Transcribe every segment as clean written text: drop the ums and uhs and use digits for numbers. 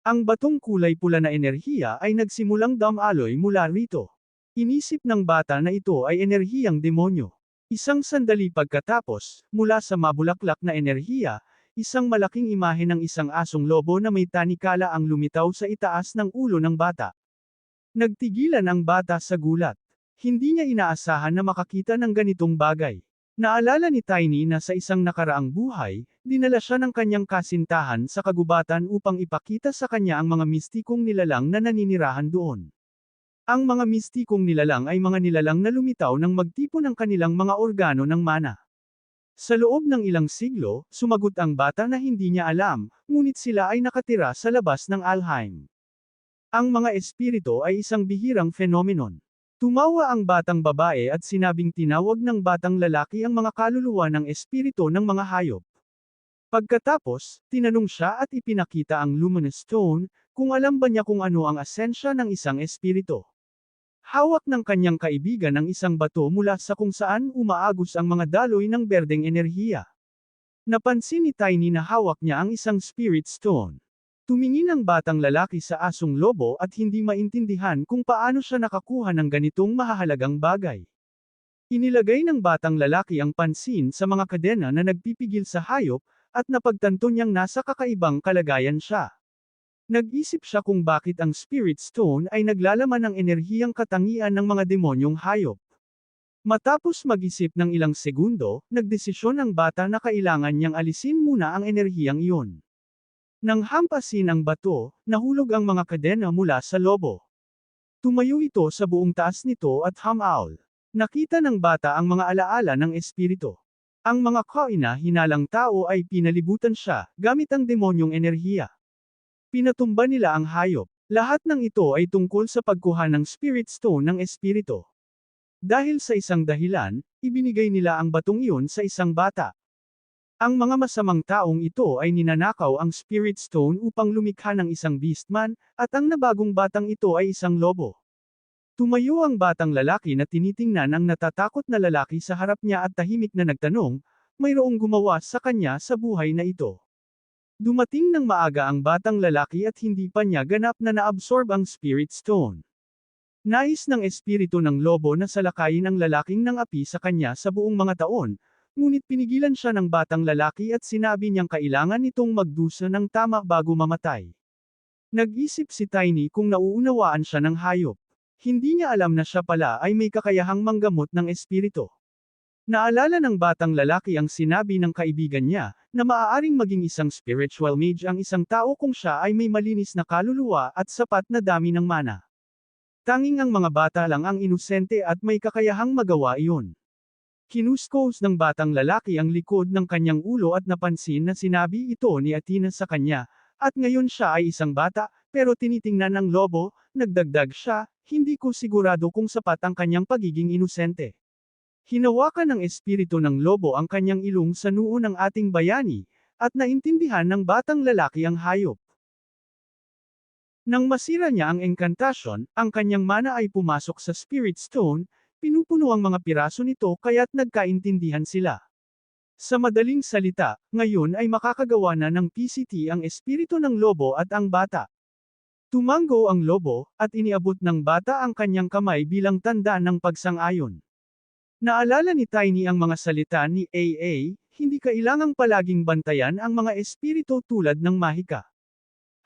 Ang batong kulay pula na enerhiya ay nagsimulang damaloy mula rito. Inisip ng bata na ito ay enerhiyang demonyo. Isang sandali pagkatapos, mula sa mabulaklak na enerhiya, isang malaking imahe ng isang asong lobo na may tanikala ang lumitaw sa itaas ng ulo ng bata. Nagtigilan ang bata sa gulat. Hindi niya inaasahan na makakita ng ganitong bagay. Naalala ni Tiny na sa isang nakaraang buhay, dinala siya ng kanyang kasintahan sa kagubatan upang ipakita sa kanya ang mga mistikong nilalang na naninirahan doon. Ang mga mistikong nilalang ay mga nilalang na lumitaw nang magtipon ng kanilang mga organo ng mana. Sa loob ng ilang siglo, sumagot ang bata na hindi niya alam, ngunit sila ay nakatira sa labas ng Alheim. Ang mga espiritu ay isang bihirang phenomenon. Tumawa ang batang babae at sinabing tinawag ng batang lalaki ang mga kaluluwa ng espiritu ng mga hayop. Pagkatapos, tinanong siya at ipinakita ang luminous stone, kung alam ba niya kung ano ang asensya ng isang espiritu. Hawak ng kanyang kaibigan ang isang bato mula sa kung saan umaagos ang mga daloy ng berdeng enerhiya. Napansin ni Tiny na hawak niya ang isang spirit stone. Tumingin ang batang lalaki sa asong lobo at hindi maintindihan kung paano siya nakakuha ng ganitong mahahalagang bagay. Inilagay ng batang lalaki ang pansin sa mga kadena na nagpipigil sa hayop, at napagtanto niyang nasa kakaibang kalagayan siya. Nag-isip siya kung bakit ang Spirit Stone ay naglalaman ng enerhiyang katangian ng mga demonyong hayop. Matapos mag-isip ng ilang segundo, nagdesisyon ang bata na kailangan niyang alisin muna ang enerhiyang iyon. Nang hampasin ang bato, nahulog ang mga kadena mula sa lobo. Tumayo ito sa buong taas nito at humawl. Nakita ng bata ang mga alaala ng espiritu. Ang mga kaina hinalang tao ay pinalibutan siya, gamit ang demonyong enerhiya. Pinatumba nila ang hayop. Lahat ng ito ay tungkol sa pagkuha ng Spirit Stone ng espiritu. Dahil sa isang dahilan, ibinigay nila ang batong iyon sa isang bata. Ang mga masamang taong ito ay ninanakaw ang Spirit Stone upang lumikha ng isang beastman, at ang nabagong batang ito ay isang lobo. Tumayo ang batang lalaki na tinitingnan ang natatakot na lalaki sa harap niya at tahimik na nagtanong, mayroong gumawa sa kanya sa buhay na ito. Dumating ng maaga ang batang lalaki at hindi pa niya ganap na naabsorb ang Spirit Stone. Nais ng espiritu ng lobo na salakayin ang lalaking ng api sa kanya sa buong mga taon, ngunit pinigilan siya ng batang lalaki at sinabi niyang kailangan nitong magdusa ng tama bago mamatay. Nag-isip si Tiny kung nauunawaan siya ng hayop. Hindi niya alam na siya pala ay may kakayahang manggamot ng espiritu. Naalala ng batang lalaki ang sinabi ng kaibigan niya, na maaaring maging isang spiritual mage ang isang tao kung siya ay may malinis na kaluluwa at sapat na dami ng mana. Tanging ang mga bata lang ang inosente at may kakayahang magawa iyon. Kinuskos ng batang lalaki ang likod ng kanyang ulo at napansin na sinabi ito ni Athena sa kanya, at ngayon siya ay isang bata, pero tinitingnan ng lobo, nagdagdag siya, hindi ko sigurado kung sapat ang kanyang pagiging inosente. Hinawakan ng espiritu ng lobo ang kanyang ilong sa noo ng ating bayani, at naintindihan ng batang lalaki ang hayop. Nang masira niya ang engkantasyon, ang kanyang mana ay pumasok sa Spirit Stone, pinupuno ang mga piraso nito kaya't nagkaintindihan sila. Sa madaling salita, ngayon ay makakagawa na ng PCT ang espiritu ng lobo at ang bata. Tumango ang lobo, at iniabot ng bata ang kanyang kamay bilang tanda ng pagsang-ayon. Naalala ni Tiny ang mga salita ni AA, hindi kailangang palaging bantayan ang mga espiritu tulad ng mahika.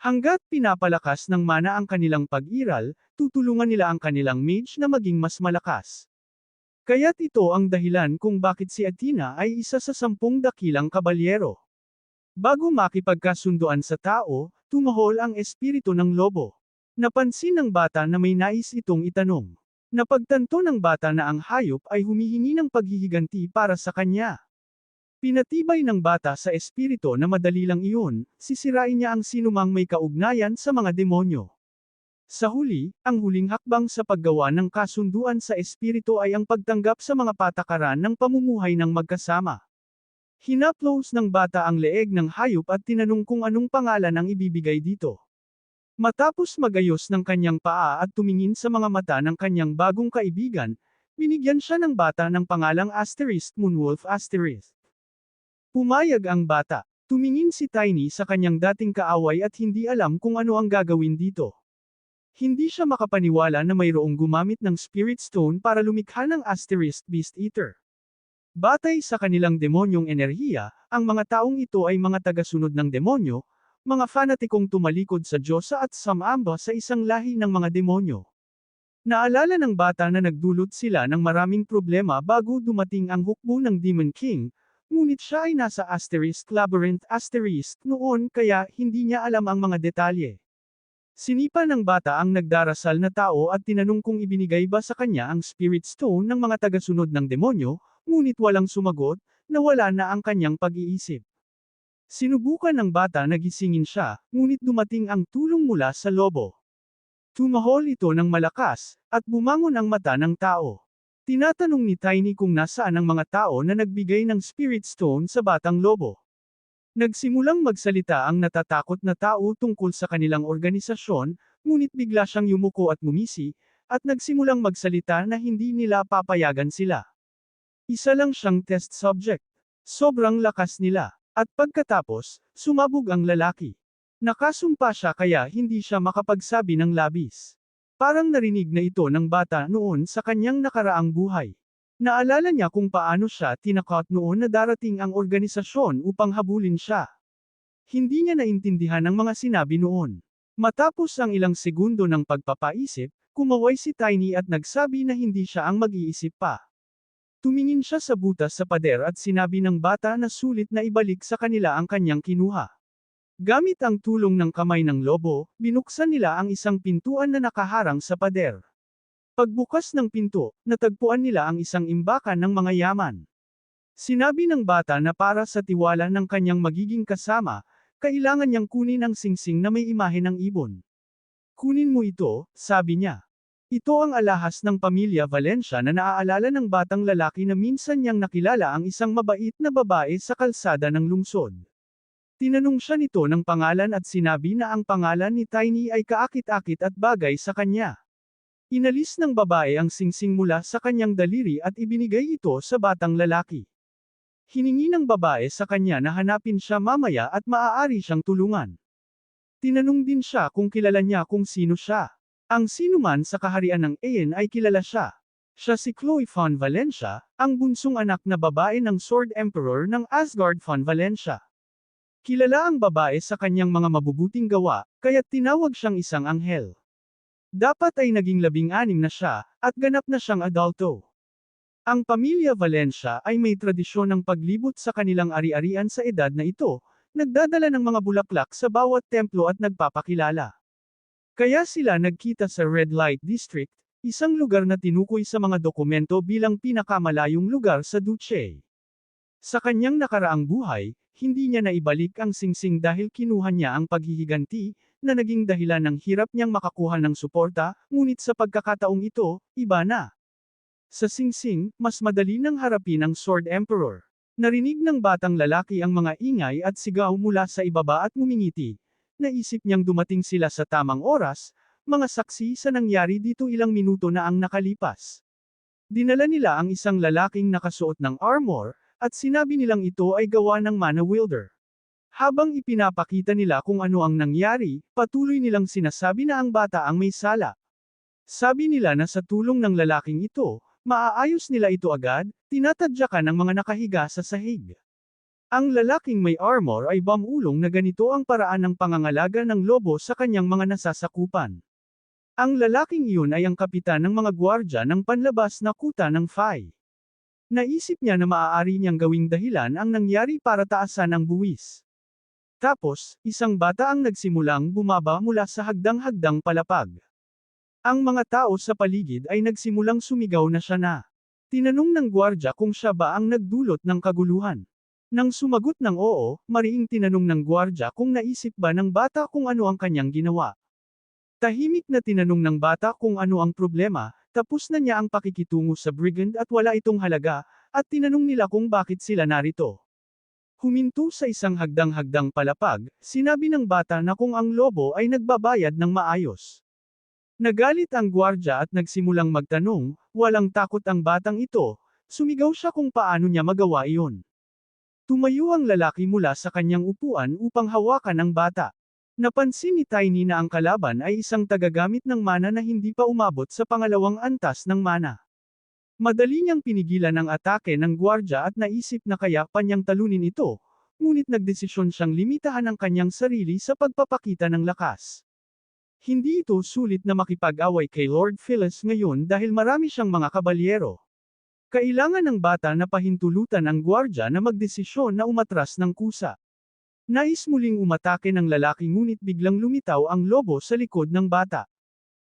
Hanggat pinapalakas ng mana ang kanilang pag-iral, tutulungan nila ang kanilang mage na maging mas malakas. Kaya't ito ang dahilan kung bakit si Athena ay isa sa 10 dakilang kabalyero. Bago makipagkasunduan sa tao, tumahol ang espiritu ng lobo. Napansin ng bata na may nais itong itanong. Napagtanto ng bata na ang hayop ay humihingi ng paghihiganti para sa kanya. Pinatibay ng bata sa espiritu na madali lang iyon, sisirain niya ang sinumang may kaugnayan sa mga demonyo. Sa huli, ang huling hakbang sa paggawa ng kasunduan sa espiritu ay ang pagtanggap sa mga patakaran ng pamumuhay ng magkasama. Hinaplos ng bata ang leeg ng hayop at tinanong kung anong pangalan ang ibibigay dito. Matapos magayos ng kanyang paa at tumingin sa mga mata ng kanyang bagong kaibigan, binigyan siya ng bata ng pangalang Moonwolf. Pumayag ang bata. Tumingin si Tiny sa kanyang dating kaaway at hindi alam kung ano ang gagawin dito. Hindi siya makapaniwala na mayroong gumamit ng Spirit Stone para lumikha ng Asterisk Beast Eater. Batay sa kanilang demonyong enerhiya, ang mga taong ito ay mga tagasunod ng demonyo, mga fanatikong tumalikod sa Diyosa at sumamba sa isang lahi ng mga demonyo. Naalala ng bata na nagdulot sila ng maraming problema bago dumating ang hukbo ng Demon King, ngunit siya ay nasa Asterisk Labyrinth Asterisk noon kaya hindi niya alam ang mga detalye. Sinipa ng bata ang nagdarasal na tao at tinanong kung ibinigay ba sa kanya ang Spirit Stone ng mga tagasunod ng demonyo, ngunit walang sumagot, nawala na ang kanyang pag-iisip. Sinubukan ng bata na gisingin siya, ngunit dumating ang tulong mula sa lobo. Tumahol ito ng malakas, at bumangon ang mata ng tao. Tinatanong ni Tiny kung nasaan ang mga tao na nagbigay ng Spirit Stone sa batang lobo. Nagsimulang magsalita ang natatakot na tao tungkol sa kanilang organisasyon, ngunit bigla siyang yumuko at ngumisi, at nagsimulang magsalita na hindi nila papayagan sila. Isa lang siyang test subject. Sobrang lakas nila. At pagkatapos, sumabog ang lalaki. Nakasumpa siya kaya hindi siya makapagsabi ng labis. Parang narinig na ito ng bata noon sa kanyang nakaraang buhay. Naalala niya kung paano siya tinakot noon na darating ang organisasyon upang habulin siya. Hindi niya naintindihan ang mga sinabi noon. Matapos ang ilang segundo ng pagpapaisip, kumaway si Tiny at nagsabi na hindi siya ang mag-iisip pa. Tumingin siya sa butas sa pader at sinabi ng bata na sulit na ibalik sa kanila ang kanyang kinuha. Gamit ang tulong ng kamay ng lobo, binuksan nila ang isang pintuan na nakaharang sa pader. Pagbukas ng pinto, natagpuan nila ang isang imbakan ng mga yaman. Sinabi ng bata na para sa tiwala ng kanyang magiging kasama, kailangan niyang kunin ang singsing na may imahe ng ibon. Kunin mo ito, sabi niya. Ito ang alahas ng pamilya Valencia na naaalala ng batang lalaki na minsan niyang nakilala ang isang mabait na babae sa kalsada ng lungsod. Tinanong siya nito ng pangalan at sinabi na ang pangalan ni Tiny ay kaakit-akit at bagay sa kanya. Inalis ng babae ang singsing mula sa kanyang daliri at ibinigay ito sa batang lalaki. Hiningi ng babae sa kanya na hanapin siya mamaya at maaari siyang tulungan. Tinanong din siya kung kilala niya kung sino siya. Ang sinuman sa kaharian ng Aeon ay kilala siya. Siya si Chloe von Valencia, ang bunsong anak na babae ng Sword Emperor ng Asgard von Valencia. Kilala ang babae sa kanyang mga mabubuting gawa, kaya't tinawag siyang isang anghel. Dapat ay naging 16 na siya, at ganap na siyang adulto. Ang pamilya Valencia ay may tradisyon ng paglibot sa kanilang ari-arian sa edad na ito, nagdadala ng mga bulaklak sa bawat templo at nagpapakilala. Kaya sila nagkita sa Red Light District, isang lugar na tinukoy sa mga dokumento bilang pinakamalayong lugar sa Duce. Sa kanyang nakaraang buhay, hindi niya naibalik ang singsing dahil kinuha niya ang paghihiganti, na naging dahilan ng hirap niyang makakuha ng suporta, ngunit sa pagkakataong ito, iba na. Sa singsing, mas madali nang harapin ang Sword Emperor. Narinig ng batang lalaki ang mga ingay at sigaw mula sa ibaba at ngumingiti. Naisip niyang dumating sila sa tamang oras, mga saksi sa nangyari dito ilang minuto na ang nakalipas. Dinala nila ang isang lalaking nakasuot ng armor, at sinabi nilang ito ay gawa ng mana wielder. Habang ipinapakita nila kung ano ang nangyari, patuloy nilang sinasabi na ang bata ang may sala. Sabi nila na sa tulong ng lalaking ito, maaayos nila ito agad, tinatadyakan ang mga nakahiga sa sahig. Ang lalaking may armor ay bamulong na ganito ang paraan ng pangangalaga ng lobo sa kanyang mga nasasakupan. Ang lalaking iyon ay ang kapitan ng mga gwardya ng panlabas na kuta ng Fai. Naisip niya na maaari niyang gawing dahilan ang nangyari para taasan ang buwis. Tapos, isang bata ang nagsimulang bumaba mula sa hagdang-hagdang palapag. Ang mga tao sa paligid ay nagsimulang sumigaw na siya na. Tinanong ng gwardya kung siya ba ang nagdulot ng kaguluhan. Nang sumagot ng oo, mariing tinanong ng gwardya kung naisip ba ng bata kung ano ang kanyang ginawa. Tahimik na tinanong ng bata kung ano ang problema, tapos na niya ang pakikitungo sa brigand at wala itong halaga, at tinanong nila kung bakit sila narito. Huminto sa isang hagdang-hagdang palapag, sinabi ng bata na kung ang lobo ay nagbabayad ng maayos. Nagalit ang gwardya at nagsimulang magtanong, walang takot ang batang ito, sumigaw siya kung paano niya magawa iyon. Tumayo ang lalaki mula sa kanyang upuan upang hawakan ang bata. Napansin ni Tiny na ang kalaban ay isang tagagamit ng mana na hindi pa umabot sa pangalawang antas ng mana. Madali niyang pinigilan ang atake ng gwardya at naisip na kaya pa niyang talunin ito, ngunit nagdesisyon siyang limitahan ang kanyang sarili sa pagpapakita ng lakas. Hindi ito sulit na makipag-away kay Lord Phyllis ngayon dahil marami siyang mga kabalyero. Kailangan ng bata na pahintulutan ang gwardya na magdesisyon na umatras ng kusa. Nais muling umatake ng lalaki ngunit biglang lumitaw ang lobo sa likod ng bata.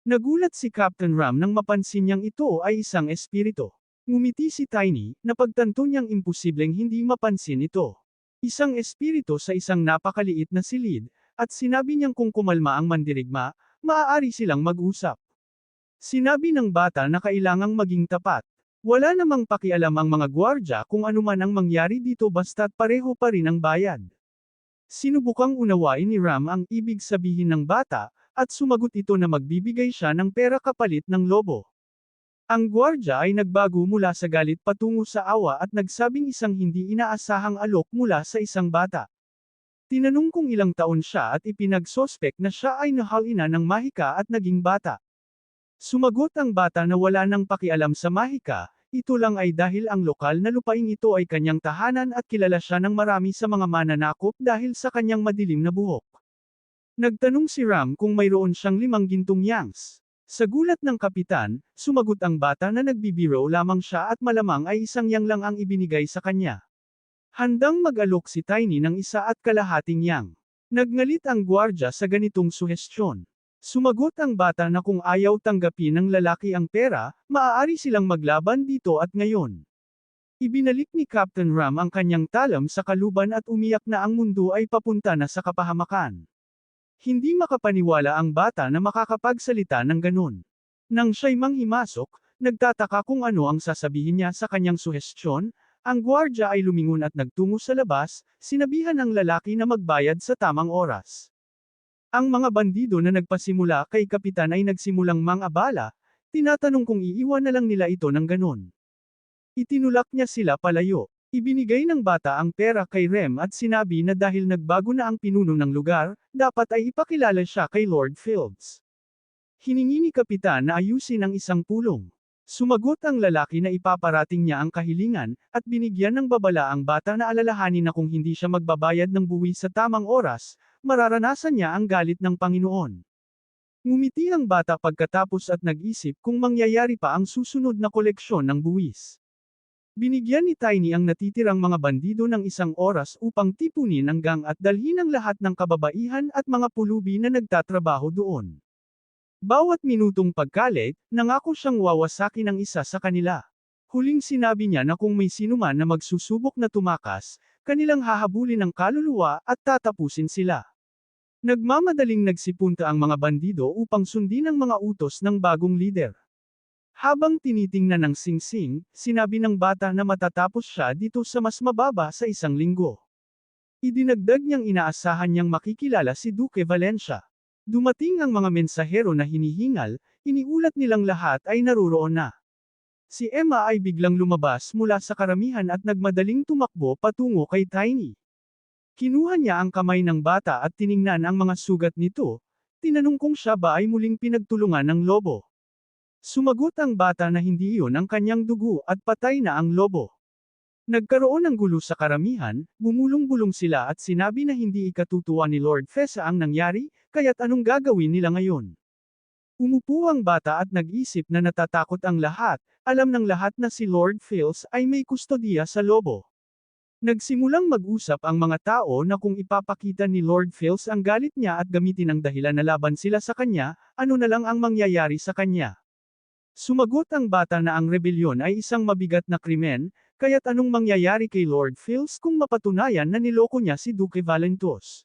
Nagulat si Captain Ram nang mapansin niyang ito ay isang espiritu. Ngumiti si Tiny, napagtanto niyang imposibleng hindi mapansin ito. Isang espiritu sa isang napakaliit na silid, at sinabi niyang kung kumalma ang mandirigma, maaari silang mag-usap. Sinabi ng bata na kailangang maging tapat. Wala namang pakialam ang mga gwardya kung anuman ang mangyari dito basta't pareho pa rin ang bayad. Sinubukang unawain ni Ram ang ibig sabihin ng bata, at sumagot ito na magbibigay siya ng pera kapalit ng lobo. Ang gwardya ay nagbago mula sa galit patungo sa awa at nagsabing isang hindi inaasahang alok mula sa isang bata. Tinanong kung ilang taon siya at ipinagsospek na siya ay nahalina ng mahika at naging bata. Sumagot ang bata na wala nang pakialam sa mahika, ito lang ay dahil ang lokal na lupaing ito ay kanyang tahanan at kilala siya ng marami sa mga mananakop dahil sa kanyang madilim na buhok. Nagtanong si Ram kung mayroon siyang 5 gintong yangs. Sa gulat ng kapitan, sumagot ang bata na nagbibiro lamang siya at malamang ay isang yang lang ang ibinigay sa kanya. Handang mag-alok si Tiny ng 1.5 yang. Nagngalit ang gwardya sa ganitong suhestyon. Sumagot ang bata na kung ayaw tanggapin ng lalaki ang pera, maaari silang maglaban dito at ngayon. Ibinalik ni Captain Ram ang kanyang talam sa kaluban at umiyak na ang mundo ay papunta na sa kapahamakan. Hindi makapaniwala ang bata na makakapagsalita ng ganun. Nang siya'y manghimasok, nagtataka kung ano ang sasabihin niya sa kanyang suhestyon, ang gwardya ay lumingon at nagtungo sa labas, sinabihan ng lalaki na magbayad sa tamang oras. Ang mga bandido na nagpasimula kay kapitan ay nagsimulang mang-abala, tinatanong kung iiwan na lang nila ito ng ganun. Itinulak niya sila palayo. Ibinigay ng bata ang pera kay Rem at sinabi na dahil nagbago na ang pinuno ng lugar, dapat ay ipakilala siya kay Lord Fields. Hiningi ni kapitan na ayusin ang isang pulong. Sumagot ang lalaki na ipaparating niya ang kahilingan, at binigyan ng babala ang bata na alalahanin na kung hindi siya magbabayad ng buwi sa tamang oras, mararanasan niya ang galit ng Panginoon. Ngumiti ang bata pagkatapos at nag-isip kung mangyayari pa ang susunod na koleksyon ng buwis. Binigyan ni Tiny ang natitirang mga bandido ng 1 oras upang tipunin ang gang at dalhin ang lahat ng kababaihan at mga pulubi na nagtatrabaho doon. Bawat minutong pagkalit, nangako siyang wawasakin ang isa sa kanila. Huling sinabi niya na kung may sinuman na magsusubok na tumakas, kanilang hahabulin ang kaluluwa at tatapusin sila. Nagmamadaling nagsipunta ang mga bandido upang sundin ang mga utos ng bagong lider. Habang tinitingnan ng singsing, sinabi ng bata na matatapos siya dito sa mas mababa sa 1 linggo. Idinagdag niyang inaasahan niyang makikilala si Duque Valencia. Dumating ang mga mensahero na hinihingal, iniulat nilang lahat ay naruroon na. Si Emma ay biglang lumabas mula sa karamihan at nagmadaling tumakbo patungo kay Tiny. Kinuha niya ang kamay ng bata at tiningnan ang mga sugat nito, tinanong kung siya ba ay muling pinagtulungan ng lobo. Sumagot ang bata na hindi iyon ang kanyang dugo at patay na ang lobo. Nagkaroon ng gulo sa karamihan, bumulong-bulong sila at sinabi na hindi ikatutuwa ni Lord Fesa ang nangyari, kaya't anong gagawin nila ngayon. Umupo ang bata at nag-isip na natatakot ang lahat, alam ng lahat na si Lord Fields ay may kustodiya sa lobo. Nagsimulang mag-usap ang mga tao na kung ipapakita ni Lord Fields ang galit niya at gamitin ang dahilan na laban sila sa kanya, ano na lang ang mangyayari sa kanya. Sumagot ang bata na ang rebelyon ay isang mabigat na krimen, kaya't anong mangyayari kay Lord Fields kung mapatunayan na niloko niya si Duque Valentos.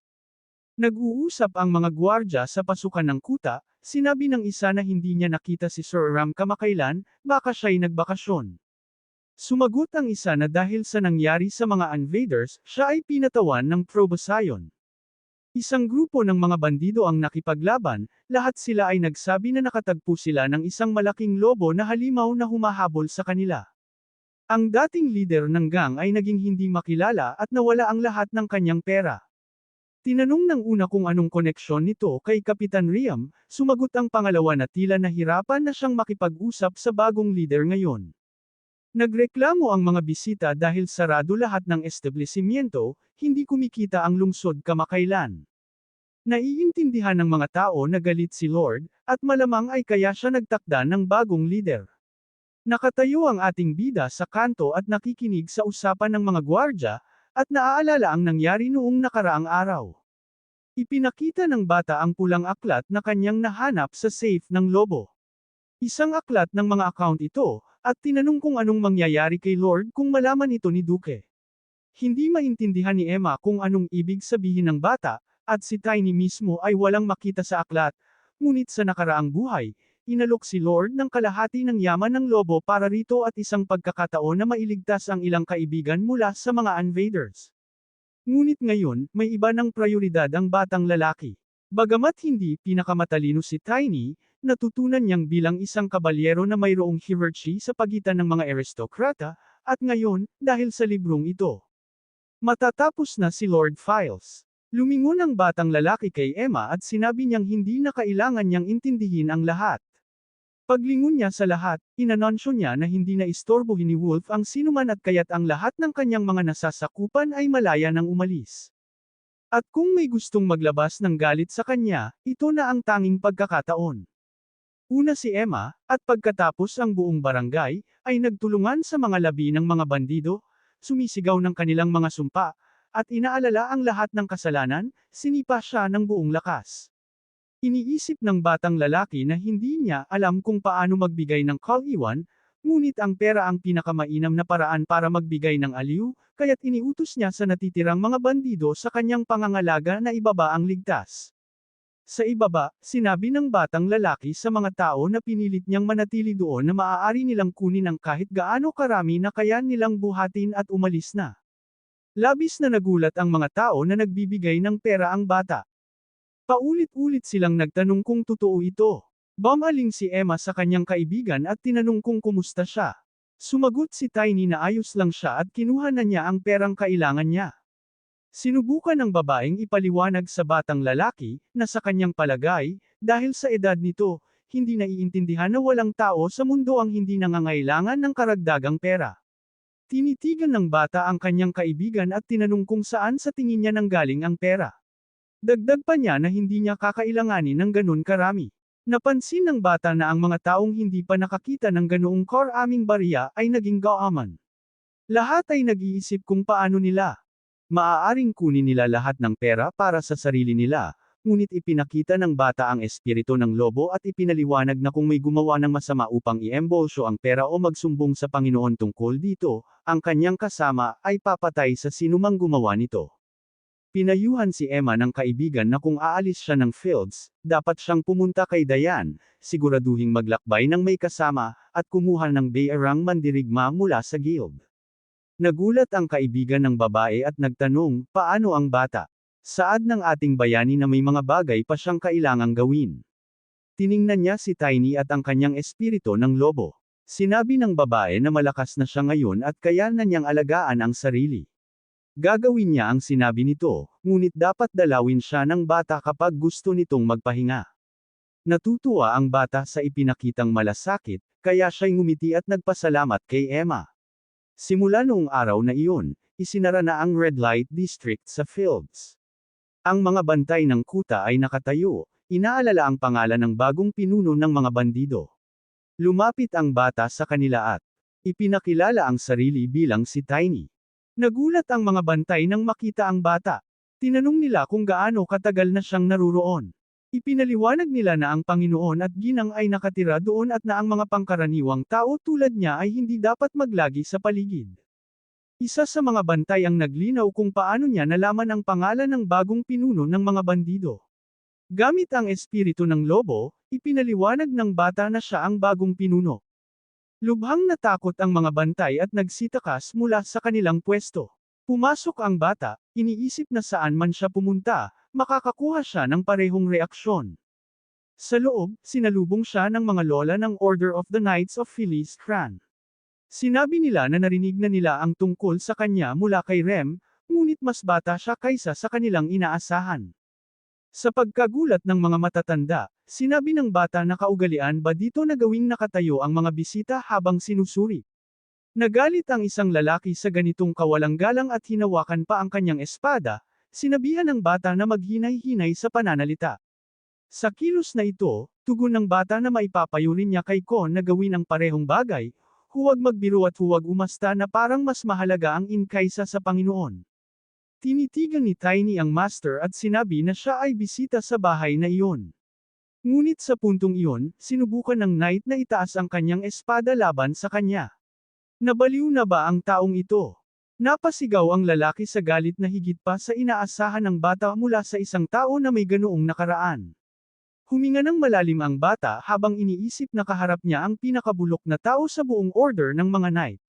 Nag-uusap ang mga gwardya sa pasukan ng kuta, sinabi ng isa na hindi niya nakita si Sir Ram kamakailan, baka siya'y nagbakasyon. Sumagot ang isa na dahil sa nangyari sa mga invaders, siya ay pinatawan ng Probosayon. Isang grupo ng mga bandido ang nakipaglaban, lahat sila ay nagsabi na nakatagpo sila ng isang malaking lobo na halimaw na humahabol sa kanila. Ang dating leader ng gang ay naging hindi makilala at nawala ang lahat ng kanyang pera. Tinanong ng una kung anong koneksyon nito kay Kapitan Riam, sumagot ang pangalawa na tila nahirapan na siyang makipag-usap sa bagong leader ngayon. Nagreklamo ang mga bisita dahil sarado lahat ng establishmento, hindi kumikita ang lungsod kamakailan. Naiintindihan ng mga tao na galit si Lord, at malamang ay kaya siya nagtakda ng bagong leader. Nakatayo ang ating bida sa kanto at nakikinig sa usapan ng mga gwardya, at naaalala ang nangyari noong nakaraang araw. Ipinakita ng bata ang pulang aklat na kanyang nahanap sa safe ng lobo. Isang aklat ng mga account ito, at tinanong kung anong mangyayari kay Lord kung malaman ito ni Duque. Hindi maintindihan ni Emma kung anong ibig sabihin ng bata, at si Tiny mismo ay walang makita sa aklat, ngunit sa nakaraang buhay, inalok si Lord ng kalahati ng yaman ng lobo para rito at isang pagkakataon na mailigtas ang ilang kaibigan mula sa mga invaders. Ngunit ngayon, may iba ng prioridad ang batang lalaki. Bagamat hindi pinakamatalino si Tiny, natutunan niyang bilang isang kabalyero na mayroong hierarchy sa pagitan ng mga aristokrata, at ngayon, dahil sa librong ito. Matatapos na si Lord Files. Lumingon ang batang lalaki kay Emma at sinabi niyang hindi na kailangan niyang intindihin ang lahat. Paglingon niya sa lahat, inanunsyo niya na hindi na istorbohin ni Wolf ang sinuman at kaya't ang lahat ng kanyang mga nasasakupan ay malaya nang umalis. At kung may gustong maglabas ng galit sa kanya, ito na ang tanging pagkakataon. Una si Emma, at pagkatapos ang buong barangay, ay nagtulungan sa mga labi ng mga bandido, sumisigaw ng kanilang mga sumpa, at inaalala ang lahat ng kasalanan, sinipa siya ng buong lakas. Iniisip ng batang lalaki na hindi niya alam kung paano magbigay ng kaliwan, ngunit ang pera ang pinakamainam na paraan para magbigay ng aliw, kaya't iniutos niya sa natitirang mga bandido sa kanyang pangangalaga na ibaba ang ligtas. Sa ibaba, sinabi ng batang lalaki sa mga tao na pinilit niyang manatili doon na maaari nilang kunin ang kahit gaano karami na kaya nilang buhatin at umalis na. Labis na nagulat ang mga tao na nagbibigay ng pera ang bata. Paulit-ulit silang nagtanong kung totoo ito. Bumaling si Emma sa kanyang kaibigan at tinanong kung kumusta siya. Sumagot si Tiny na ayos lang siya at kinuha na niya ang perang kailangan niya. Sinubukan ng babaeng ipaliwanag sa batang lalaki, na sa kanyang palagay, dahil sa edad nito, hindi naiintindihan na walang tao sa mundo ang hindi nangangailangan ng karagdagang pera. Tinitigan ng bata ang kanyang kaibigan at tinanong kung saan sa tingin niya nanggaling ang pera. Dagdag pa niya na hindi niya kakailanganin ng ganun karami. Napansin ng bata na ang mga taong hindi pa nakakita ng ganoong karaming barya ay naging gaaman. Lahat ay nag-iisip kung paano nila maaaring kunin nila lahat ng pera para sa sarili nila, ngunit ipinakita ng bata ang espiritu ng lobo at ipinaliwanag na kung may gumawa ng masama upang iembolsyo ang pera o magsumbong sa Panginoon tungkol dito, ang kanyang kasama ay papatay sa sinumang gumawa nito. Pinayuhan si Emma ng kaibigan na kung aalis siya ng fields, dapat siyang pumunta kay Dayan, siguraduhing maglakbay ng may kasama, at kumuha ng bayarang mandirigma mula sa guild. Nagulat ang kaibigan ng babae at nagtanong, paano ang bata? Saad ng ating bayani na may mga bagay pa siyang kailangang gawin. Tiningnan niya si Tiny at ang kanyang espiritu ng lobo. Sinabi ng babae na malakas na siya ngayon at kaya na niyang alagaan ang sarili. Gagawin niya ang sinabi nito, ngunit dapat dalawin siya ng bata kapag gusto nitong magpahinga. Natutuwa ang bata sa ipinakitang malasakit, kaya siya'y ngumiti at nagpasalamat kay Emma. Simula noong araw na iyon, isinara na ang red light district sa fields. Ang mga bantay ng kuta ay nakatayo, inaalala ang pangalan ng bagong pinuno ng mga bandido. Lumapit ang bata sa kanila at ipinakilala ang sarili bilang si Tiny. Nagulat ang mga bantay nang makita ang bata. Tinanong nila kung gaano katagal na siyang naruroon. Ipinaliwanag nila na ang Panginoon at Ginang ay nakatira doon at na ang mga pangkaraniwang tao tulad niya ay hindi dapat maglagi sa paligid. Isa sa mga bantay ang naglinaw kung paano niya nalaman ang pangalan ng bagong pinuno ng mga bandido. Gamit ang espiritu ng lobo, ipinaliwanag ng bata na siya ang bagong pinuno. Lubhang natakot ang mga bantay at nagsitakas mula sa kanilang pwesto. Pumasok ang bata, iniisip na saan man siya pumunta, makakakuha siya ng parehong reaksyon. Sa loob, sinalubong siya ng mga lola ng Order of the Knights of Phyllis Cran. Sinabi nila na narinig na nila ang tungkol sa kanya mula kay Rem, ngunit mas bata siya kaysa sa kanilang inaasahan. Sa pagkagulat ng mga matatanda, sinabi ng bata na kaugalian ba dito na gawing nakatayo ang mga bisita habang sinusuri. Nagalit ang isang lalaki sa ganitong kawalang galang at hinawakan pa ang kanyang espada, sinabihan ng bata na maghinay-hinay sa pananalita. Sa kilos na ito, tugon ng bata na maipapayo rin niya kay Kon na gawin ang parehong bagay, huwag magbiro at huwag umasta na parang mas mahalaga ang kaysa sa Panginoon. Tinitigan ni Tiny ang master at sinabi na siya ay bisita sa bahay na iyon. Ngunit sa puntong iyon, sinubukan ng knight na itaas ang kanyang espada laban sa kanya. Nabaliw na ba ang taong ito? Napasigaw ang lalaki sa galit na higit pa sa inaasahan ng bata mula sa isang tao na may ganoong nakaraan. Huminga ng malalim ang bata habang iniisip na kaharap niya ang pinakabulok na tao sa buong order ng mga knight.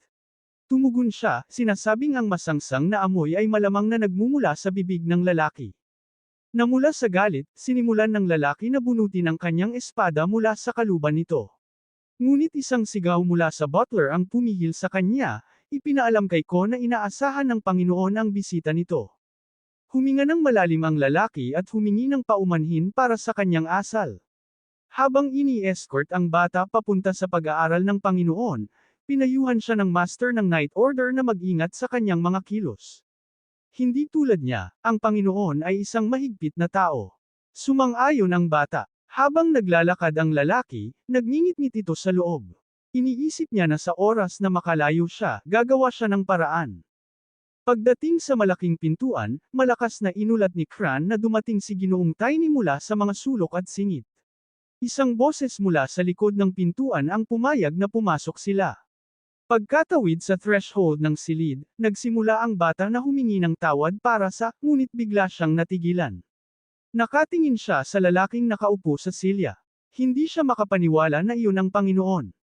Tumugon siya, sinasabing ang masangsang na amoy ay malamang na nagmumula sa bibig ng lalaki. Namula sa galit, sinimulan ng lalaki na bunutin ang kanyang espada mula sa kaluban nito. Ngunit isang sigaw mula sa butler ang pumihil sa kanya, ipinaalam kay Kon na inaasahan ng Panginoon ang bisita nito. Huminga ng malalim ang lalaki at humingi ng paumanhin para sa kanyang asal. Habang ini-escort ang bata papunta sa pag-aaral ng Panginoon, pinayuhan siya ng master ng Night Order na mag-ingat sa kanyang mga kilos. Hindi tulad niya, ang Panginoon ay isang mahigpit na tao. Sumang-ayon ang bata. Habang naglalakad ang lalaki, nagngingit-ngit ito sa loob. Iniisip niya na sa oras na makalayo siya, gagawa siya ng paraan. Pagdating sa malaking pintuan, malakas na inulat ni Kran na dumating si Ginoong Tiny mula sa mga sulok at singit. Isang boses mula sa likod ng pintuan ang pumayag na pumasok sila. Pagkatawid sa threshold ng silid, nagsimula ang bata na humingi ng tawad para sa, ngunit bigla siyang natigilan. Nakatingin siya sa lalaking nakaupo sa silya. Hindi siya makapaniwala na iyon ang Panginoon.